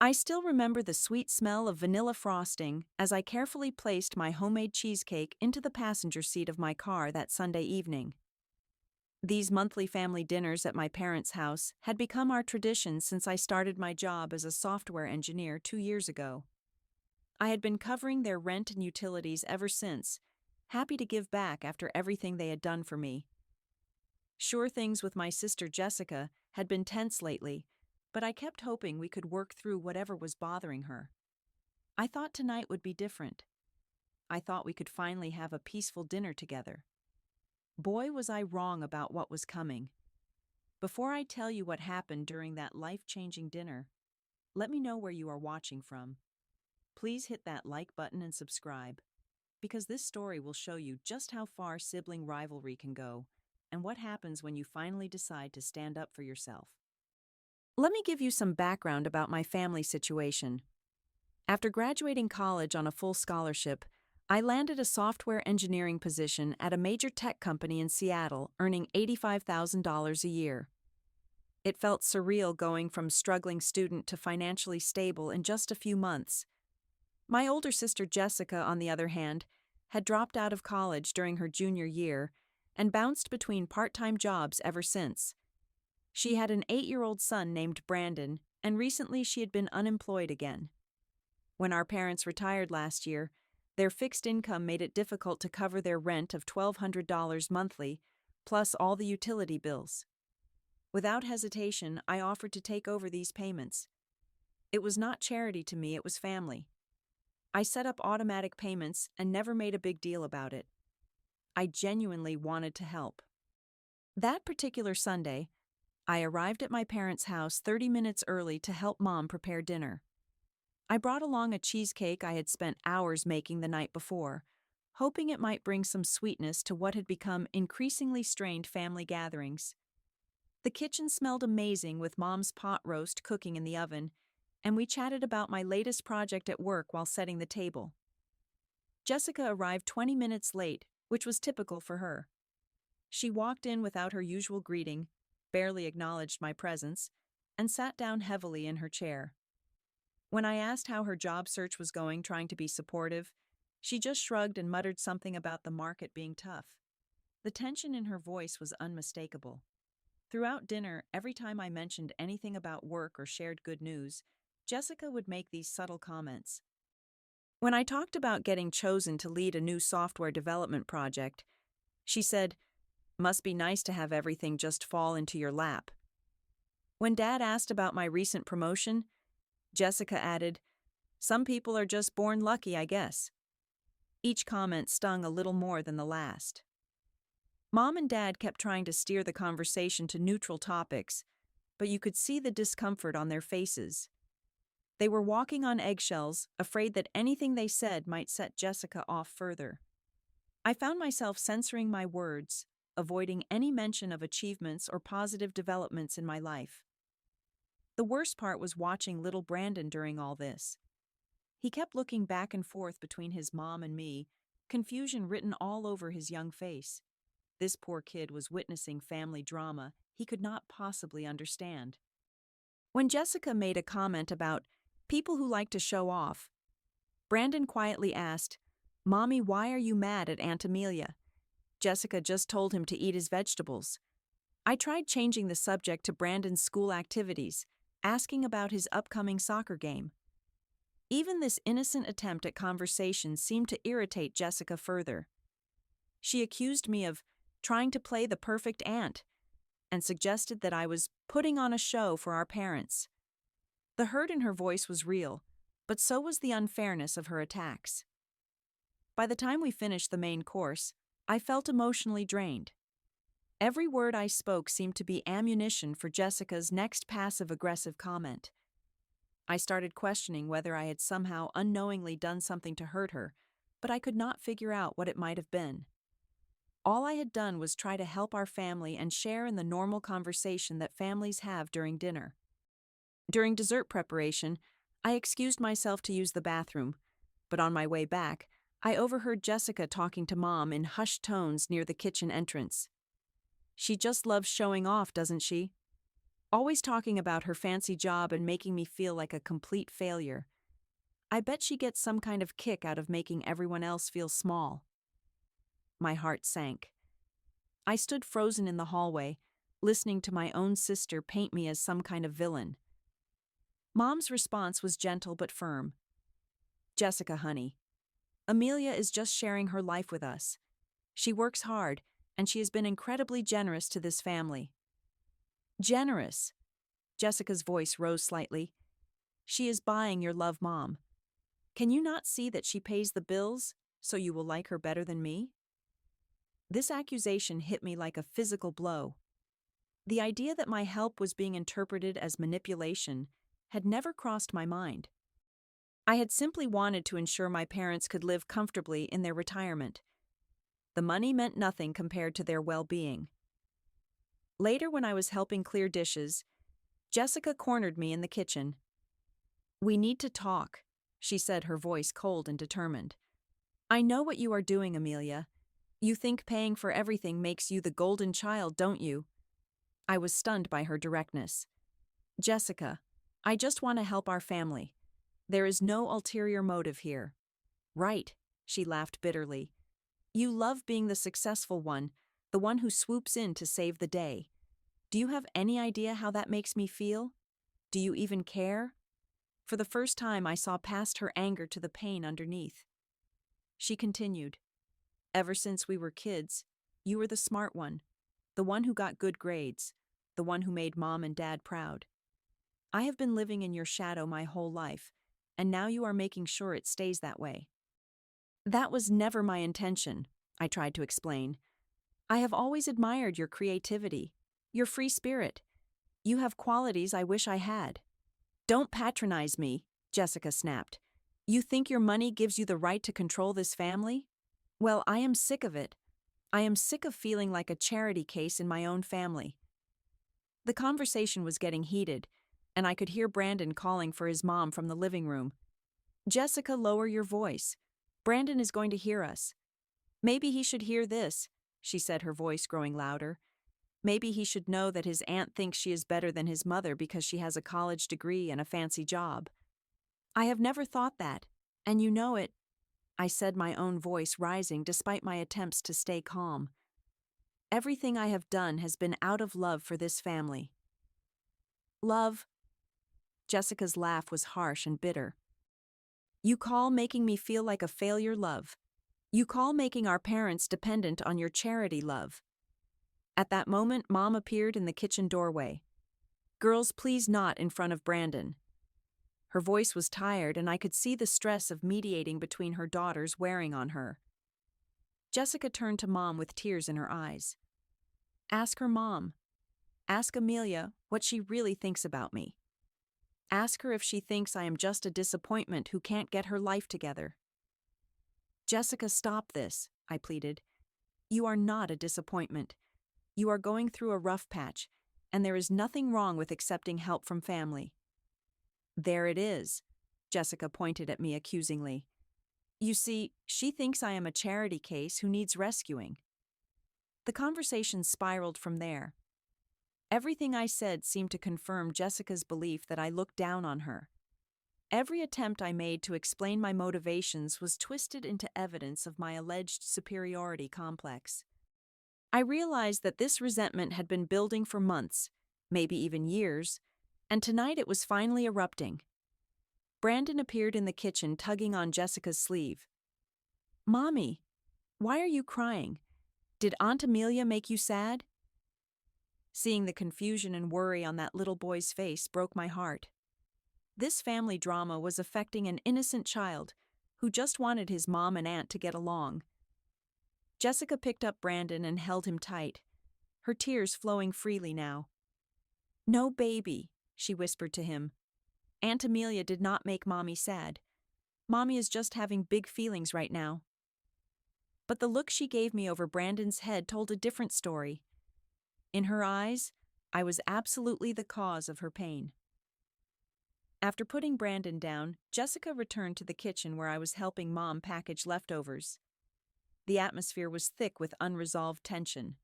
I still remember the sweet smell of vanilla frosting as I carefully placed my homemade cheesecake into the passenger seat of my car that Sunday evening. These monthly family dinners at my parents' house had become our tradition since I started my job as a software engineer 2 years ago. I had been covering their rent and utilities ever since, happy to give back after everything they had done for me. Sure, things with my sister Jessica had been tense lately, but I kept hoping we could work through whatever was bothering her. I thought tonight would be different. I thought we could finally have a peaceful dinner together. Boy, was I wrong about what was coming. Before I tell you what happened during that life-changing dinner, let me know where you are watching from. Please hit that like button and subscribe, because this story will show you just how far sibling rivalry can go and what happens when you finally decide to stand up for yourself. Let me give you some background about my family situation. After graduating college on a full scholarship, I landed a software engineering position at a major tech company in Seattle, earning $85,000 a year. It felt surreal going from struggling student to financially stable in just a few months. My older sister Jessica, on the other hand, had dropped out of college during her junior year and bounced between part-time jobs ever since. She had an 8-year-old son named Brandon, and recently she had been unemployed again. When our parents retired last year, their fixed income made it difficult to cover their rent of $1,200 monthly, plus all the utility bills. Without hesitation, I offered to take over these payments. It was not charity to me, it was family. I set up automatic payments and never made a big deal about it. I genuinely wanted to help. That particular Sunday, I arrived at my parents' house 30 minutes early to help Mom prepare dinner. I brought along a cheesecake I had spent hours making the night before, hoping it might bring some sweetness to what had become increasingly strained family gatherings. The kitchen smelled amazing with Mom's pot roast cooking in the oven, and we chatted about my latest project at work while setting the table. Jessica arrived 20 minutes late, which was typical for her. She walked in without her usual greeting, barely acknowledged my presence, and sat down heavily in her chair. When I asked how her job search was going, trying to be supportive, she just shrugged and muttered something about the market being tough. The tension in her voice was unmistakable. Throughout dinner, every time I mentioned anything about work or shared good news, Jessica would make these subtle comments. When I talked about getting chosen to lead a new software development project, she said, "Must be nice to have everything just fall into your lap." When Dad asked about my recent promotion, Jessica added, "Some people are just born lucky, I guess." Each comment stung a little more than the last. Mom and Dad kept trying to steer the conversation to neutral topics, but you could see the discomfort on their faces. They were walking on eggshells, afraid that anything they said might set Jessica off further. I found myself censoring my words, avoiding any mention of achievements or positive developments in my life. The worst part was watching little Brandon during all this. He kept looking back and forth between his mom and me, confusion written all over his young face. This poor kid was witnessing family drama he could not possibly understand. When Jessica made a comment about people who like to show off, Brandon quietly asked, "Mommy, why are you mad at Aunt Amelia?" Jessica just told him to eat his vegetables. I tried changing the subject to Brandon's school activities, asking about his upcoming soccer game. Even this innocent attempt at conversation seemed to irritate Jessica further. She accused me of trying to play the perfect aunt and suggested that I was putting on a show for our parents. The hurt in her voice was real, but so was the unfairness of her attacks. By the time we finished the main course, I felt emotionally drained. Every word I spoke seemed to be ammunition for Jessica's next passive-aggressive comment. I started questioning whether I had somehow unknowingly done something to hurt her, but I could not figure out what it might have been. All I had done was try to help our family and share in the normal conversation that families have during dinner. During dessert preparation, I excused myself to use the bathroom, but on my way back, I overheard Jessica talking to Mom in hushed tones near the kitchen entrance. "She just loves showing off, doesn't she?" always talking about her fancy job and making me feel like a complete failure. I bet she gets some kind of kick out of making everyone else feel small. My heart sank. I stood frozen in the hallway, listening to my own sister paint me as some kind of villain. Mom's response was gentle but firm. "Jessica, honey, Amelia is just sharing her life with us. She works hard, and she has been incredibly generous to this family." "Generous?" Jessica's voice rose slightly. "She is buying your love, Mom. Can you not see that she pays the bills, so you will like her better than me?" This accusation hit me like a physical blow. The idea that my help was being interpreted as manipulation had never crossed my mind. I had simply wanted to ensure my parents could live comfortably in their retirement. The money meant nothing compared to their well-being. Later, when I was helping clear dishes, Jessica cornered me in the kitchen. "We need to talk," she said, her voice cold and determined. "I know what you are doing, Amelia. You think paying for everything makes you the golden child, don't you?" I was stunned by her directness. "Jessica, I just want to help our family. There is no ulterior motive here." "Right," she laughed bitterly. "You love being the successful one, the one who swoops in to save the day. Do you have any idea how that makes me feel? Do you even care?" For the first time, I saw past her anger to the pain underneath. She continued, "Ever since we were kids, you were the smart one, the one who got good grades, the one who made Mom and Dad proud. I have been living in your shadow my whole life, and now you are making sure it stays that way." "That was never my intention," I tried to explain. "I have always admired your creativity, your free spirit. You have qualities I wish I had." "Don't patronize me," Jessica snapped. "You think your money gives you the right to control this family? Well, I am sick of it. I am sick of feeling like a charity case in my own family." The conversation was getting heated, and I could hear Brandon calling for his mom from the living room. "Jessica, lower your voice. Brandon is going to hear us." "Maybe he should hear this," she said, her voice growing louder. "Maybe he should know that his aunt thinks she is better than his mother because she has a college degree and a fancy job." "I have never thought that, and you know it," I said, my own voice rising despite my attempts to stay calm. "Everything I have done has been out of love for this family." "Love?" Jessica's laugh was harsh and bitter. "You call making me feel like a failure love. You call making our parents dependent on your charity love." At that moment, Mom appeared in the kitchen doorway. "Girls, please not in front of Brandon." Her voice was tired, and I could see the stress of mediating between her daughters wearing on her. Jessica turned to Mom with tears in her eyes. "Ask her, Mom. Ask Amelia what she really thinks about me. Ask her if she thinks I am just a disappointment who can't get her life together." "Jessica, stop this," I pleaded. "You are not a disappointment. You are going through a rough patch, and there is nothing wrong with accepting help from family." "There it is," Jessica pointed at me accusingly. "You see, she thinks I am a charity case who needs rescuing." The conversation spiraled from there. Everything I said seemed to confirm Jessica's belief that I looked down on her. Every attempt I made to explain my motivations was twisted into evidence of my alleged superiority complex. I realized that this resentment had been building for months, maybe even years, and tonight it was finally erupting. Brandon appeared in the kitchen, tugging on Jessica's sleeve. "Mommy, why are you crying? Did Aunt Amelia make you sad?" Seeing the confusion and worry on that little boy's face broke my heart. This family drama was affecting an innocent child who just wanted his mom and aunt to get along. Jessica picked up Brandon and held him tight, her tears flowing freely now. "No, baby," she whispered to him. "Aunt Amelia did not make Mommy sad. Mommy is just having big feelings right now." But the look she gave me over Brandon's head told a different story. In her eyes, I was absolutely the cause of her pain. After putting Brandon down, Jessica returned to the kitchen where I was helping Mom package leftovers. The atmosphere was thick with unresolved tension.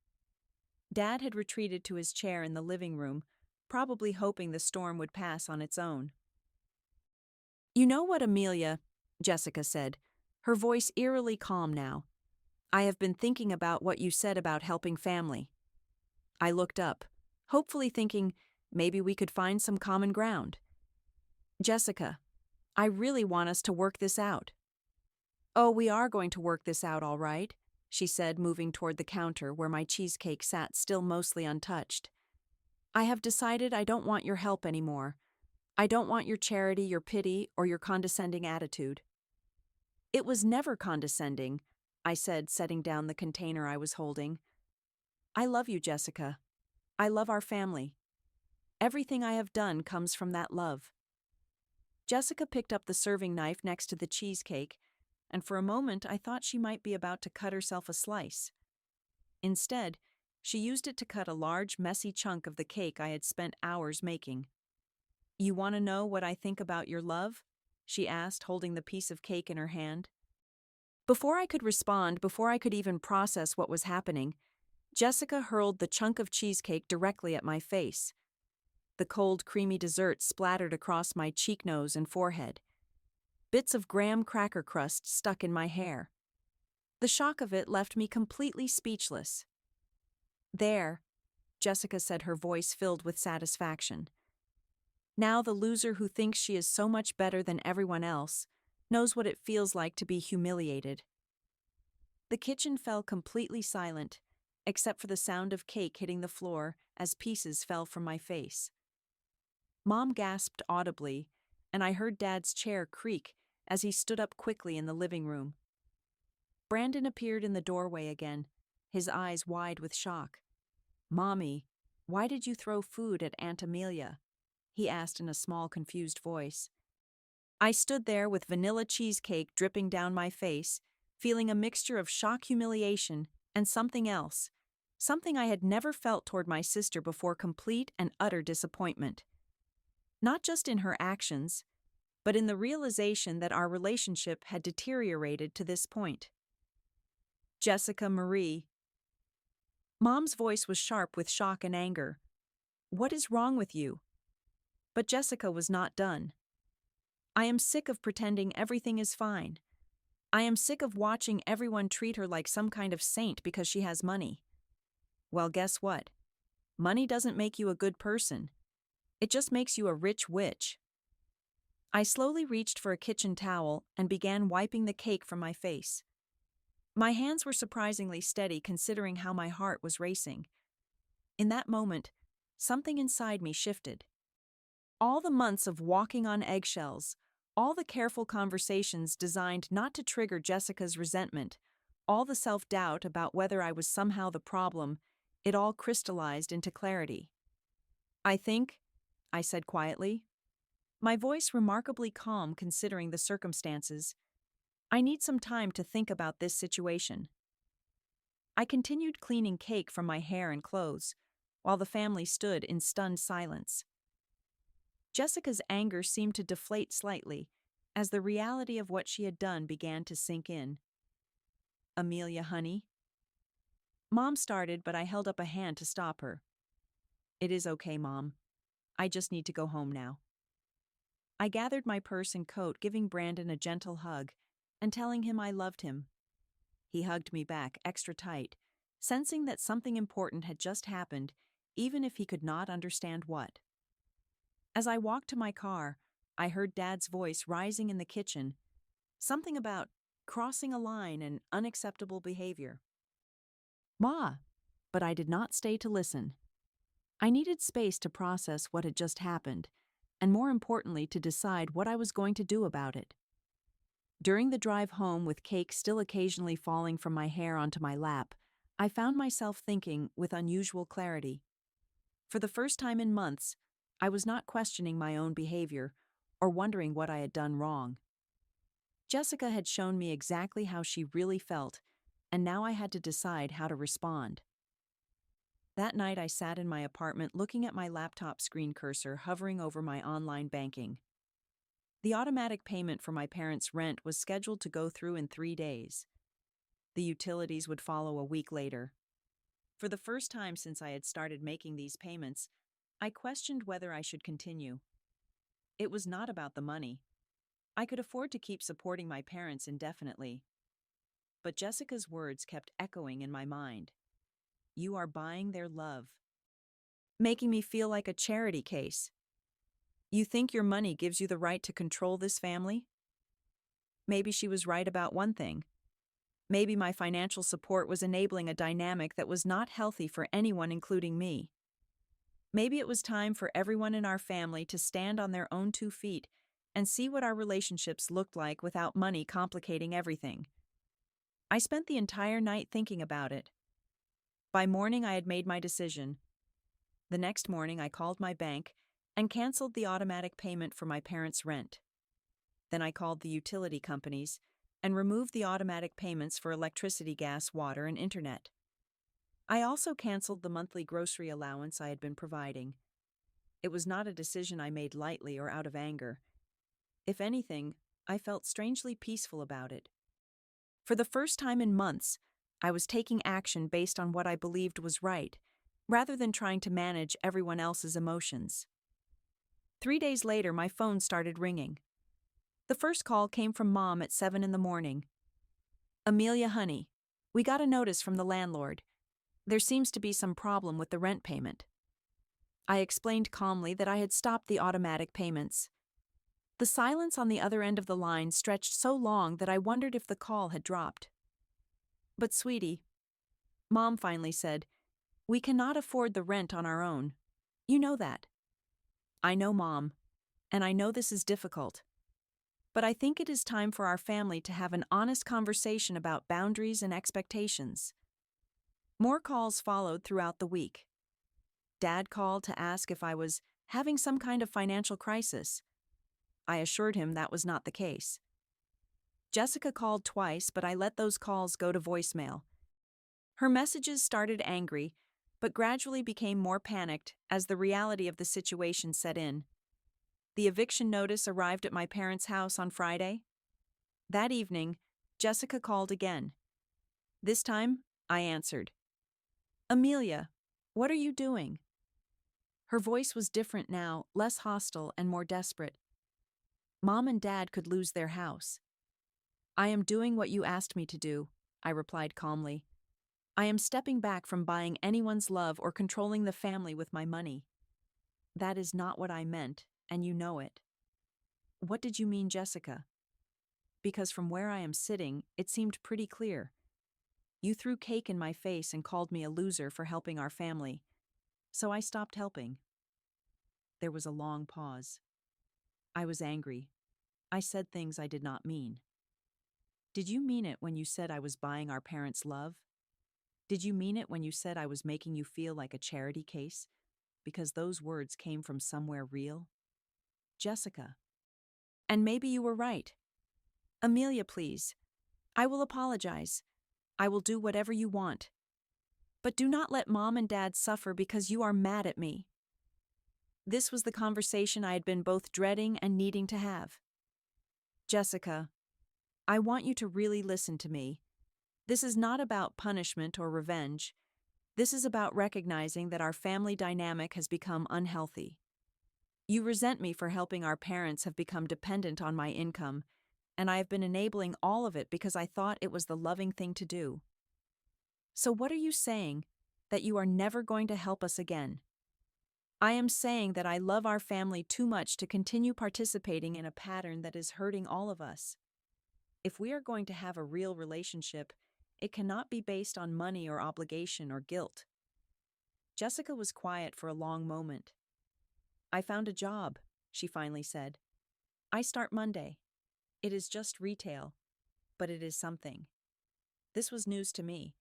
Dad had retreated to his chair in the living room, probably hoping the storm would pass on its own. "You know what, Amelia," Jessica said, her voice eerily calm now. "I have been thinking about what you said about helping family." I looked up, hopefully thinking maybe we could find some common ground. "Jessica, I really want us to work this out." "Oh, we are going to work this out, all right," she said, moving toward the counter where my cheesecake sat still mostly untouched. "I have decided I don't want your help anymore. I don't want your charity, your pity, or your condescending attitude." "It was never condescending," I said, setting down the container I was holding. "I love you, Jessica. I love our family. Everything I have done comes from that love." Jessica picked up the serving knife next to the cheesecake, and for a moment I thought she might be about to cut herself a slice. Instead, she used it to cut a large, messy chunk of the cake I had spent hours making. "You want to know what I think about your love?" she asked, holding the piece of cake in her hand. Before I could respond, before I could even process what was happening, Jessica hurled the chunk of cheesecake directly at my face. The cold, creamy dessert splattered across my cheek, nose, and forehead. Bits of graham cracker crust stuck in my hair. The shock of it left me completely speechless. "There," Jessica said, her voice filled with satisfaction. "Now the loser who thinks she is so much better than everyone else knows what it feels like to be humiliated." The kitchen fell completely silent, except for the sound of cake hitting the floor as pieces fell from my face. Mom gasped audibly, and I heard Dad's chair creak as he stood up quickly in the living room. Brandon appeared in the doorway again, his eyes wide with shock. "Mommy, why did you throw food at Aunt Amelia?" he asked in a small, confused voice. I stood there with vanilla cheesecake dripping down my face, feeling a mixture of shock, humiliation, and something else, something I had never felt toward my sister before: complete and utter disappointment. Not just in her actions, but in the realization that our relationship had deteriorated to this point. "Jessica Marie." Mom's voice was sharp with shock and anger. "What is wrong with you?" But Jessica was not done. "I am sick of pretending everything is fine. I am sick of watching everyone treat her like some kind of saint because she has money." "Well, guess what? Money doesn't make you a good person. It just makes you a rich witch." I slowly reached for a kitchen towel and began wiping the cake from my face. My hands were surprisingly steady considering how my heart was racing. In that moment, something inside me shifted. All the months of walking on eggshells, all the careful conversations designed not to trigger Jessica's resentment, all the self-doubt about whether I was somehow the problem, it all crystallized into clarity. "I think," I said quietly, my voice remarkably calm considering the circumstances, "I need some time to think about this situation." I continued cleaning cake from my hair and clothes, while the family stood in stunned silence. Jessica's anger seemed to deflate slightly as the reality of what she had done began to sink in. "Amelia, honey." Mom started, but I held up a hand to stop her. "It is okay, Mom. I just need to go home now." I gathered my purse and coat, giving Brandon a gentle hug and telling him I loved him. He hugged me back extra tight, sensing that something important had just happened, even if he could not understand what. As I walked to my car, I heard Dad's voice rising in the kitchen, something about crossing a line and unacceptable behavior. "Ma," but I did not stay to listen. I needed space to process what had just happened, and more importantly, to decide what I was going to do about it. During the drive home, with cake still occasionally falling from my hair onto my lap, I found myself thinking with unusual clarity. For the first time in months, I was not questioning my own behavior or wondering what I had done wrong. Jessica had shown me exactly how she really felt, and now I had to decide how to respond. That night I sat in my apartment looking at my laptop screen cursor hovering over my online banking. The automatic payment for my parents' rent was scheduled to go through in 3 days. The utilities would follow a week later. For the first time since I had started making these payments, I questioned whether I should continue. It was not about the money. I could afford to keep supporting my parents indefinitely. But Jessica's words kept echoing in my mind. You are buying their love, making me feel like a charity case. You think your money gives you the right to control this family? Maybe she was right about one thing. Maybe my financial support was enabling a dynamic that was not healthy for anyone, including me. Maybe it was time for everyone in our family to stand on their own 2 feet and see what our relationships looked like without money complicating everything. I spent the entire night thinking about it. By morning, I had made my decision. The next morning, I called my bank and canceled the automatic payment for my parents' rent. Then I called the utility companies and removed the automatic payments for electricity, gas, water, and internet. I also canceled the monthly grocery allowance I had been providing. It was not a decision I made lightly or out of anger. If anything, I felt strangely peaceful about it. For the first time in months, I was taking action based on what I believed was right, rather than trying to manage everyone else's emotions. 3 days later, my phone started ringing. The first call came from Mom at 7 in the morning. Amelia, honey, we got a notice from the landlord. There seems to be some problem with the rent payment. I explained calmly that I had stopped the automatic payments. The silence on the other end of the line stretched so long that I wondered if the call had dropped. But sweetie, Mom finally said, we cannot afford the rent on our own. You know that. I know, Mom, and I know this is difficult. But I think it is time for our family to have an honest conversation about boundaries and expectations. More calls followed throughout the week. Dad called to ask if I was having some kind of financial crisis. I assured him that was not the case. Jessica called twice, but I let those calls go to voicemail. Her messages started angry, but gradually became more panicked as the reality of the situation set in. The eviction notice arrived at my parents' house on Friday. That evening, Jessica called again. This time, I answered. Amelia, what are you doing? Her voice was different now, less hostile and more desperate. Mom and Dad could lose their house. I am doing what you asked me to do, I replied calmly. I am stepping back from buying anyone's love or controlling the family with my money. That is not what I meant, and you know it. What did you mean, Jessica? Because from where I am sitting, it seemed pretty clear. You threw cake in my face and called me a loser for helping our family. So I stopped helping. There was a long pause. I was angry. I said things I did not mean. Did you mean it when you said I was buying our parents' love? Did you mean it when you said I was making you feel like a charity case? Because those words came from somewhere real? Jessica. And maybe you were right. Amelia, please. I will apologize. I will do whatever you want. But do not let Mom and Dad suffer because you are mad at me. This was the conversation I had been both dreading and needing to have. Jessica, I want you to really listen to me. This is not about punishment or revenge. This is about recognizing that our family dynamic has become unhealthy. You resent me for helping our parents have become dependent on my income, and I have been enabling all of it because I thought it was the loving thing to do. So what are you saying? That you are never going to help us again? I am saying that I love our family too much to continue participating in a pattern that is hurting all of us. If we are going to have a real relationship, it cannot be based on money or obligation or guilt. Jessica was quiet for a long moment. I found a job, she finally said. I start Monday. It is just retail, but it is something. This was news to me.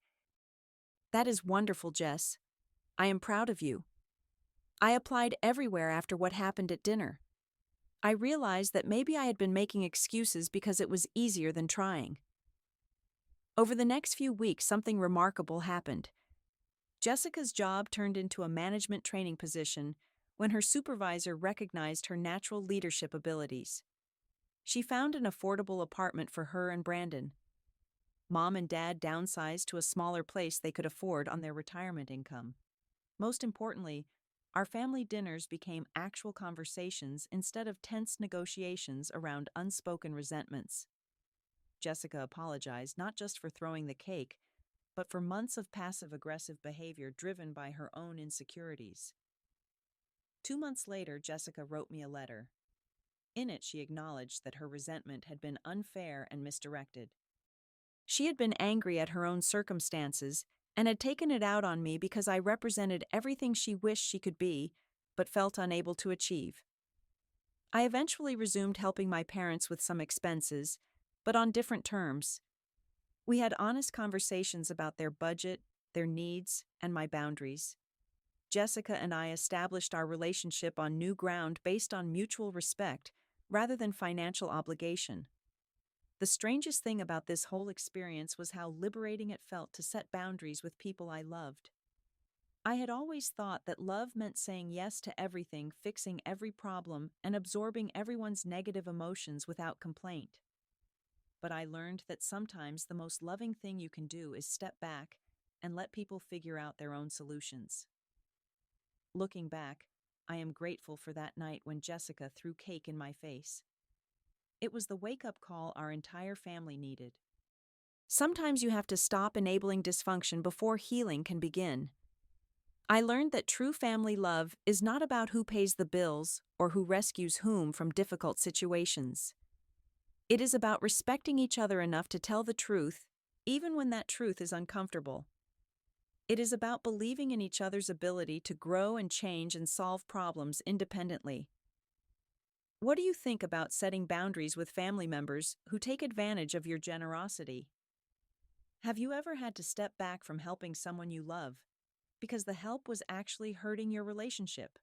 That is wonderful, Jess. I am proud of you. I applied everywhere after what happened at dinner. I realized that maybe I had been making excuses because it was easier than trying. Over the next few weeks, something remarkable happened. Jessica's job turned into a management training position when her supervisor recognized her natural leadership abilities. She found an affordable apartment for her and Brandon. Mom and Dad downsized to a smaller place they could afford on their retirement income. Most importantly, our family dinners became actual conversations instead of tense negotiations around unspoken resentments. Jessica apologized not just for throwing the cake, but for months of passive aggressive behavior driven by her own insecurities. 2 months later, Jessica wrote me a letter. In it, she acknowledged that her resentment had been unfair and misdirected. She had been angry at her own circumstances and had taken it out on me because I represented everything she wished she could be, but felt unable to achieve. I eventually resumed helping my parents with some expenses, but on different terms. We had honest conversations about their budget, their needs, and my boundaries. Jessica and I established our relationship on new ground based on mutual respect rather than financial obligation. The strangest thing about this whole experience was how liberating it felt to set boundaries with people I loved. I had always thought that love meant saying yes to everything, fixing every problem, and absorbing everyone's negative emotions without complaint. But I learned that sometimes the most loving thing you can do is step back and let people figure out their own solutions. Looking back, I am grateful for that night when Jessica threw cake in my face. It was the wake-up call our entire family needed. Sometimes you have to stop enabling dysfunction before healing can begin. I learned that true family love is not about who pays the bills or who rescues whom from difficult situations. It is about respecting each other enough to tell the truth, even when that truth is uncomfortable. It is about believing in each other's ability to grow and change and solve problems independently. What do you think about setting boundaries with family members who take advantage of your generosity? Have you ever had to step back from helping someone you love because the help was actually hurting your relationship?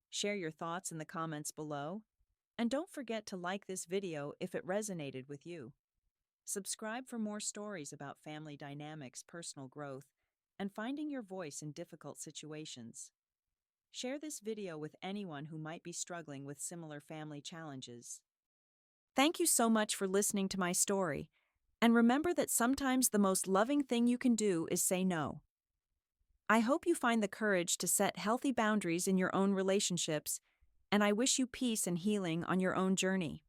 Share your thoughts in the comments below, and don't forget to like this video if it resonated with you. Subscribe for more stories about family dynamics, personal growth, and finding your voice in difficult situations. Share this video with anyone who might be struggling with similar family challenges. Thank you so much for listening to my story, and remember that sometimes the most loving thing you can do is say no. I hope you find the courage to set healthy boundaries in your own relationships, and I wish you peace and healing on your own journey.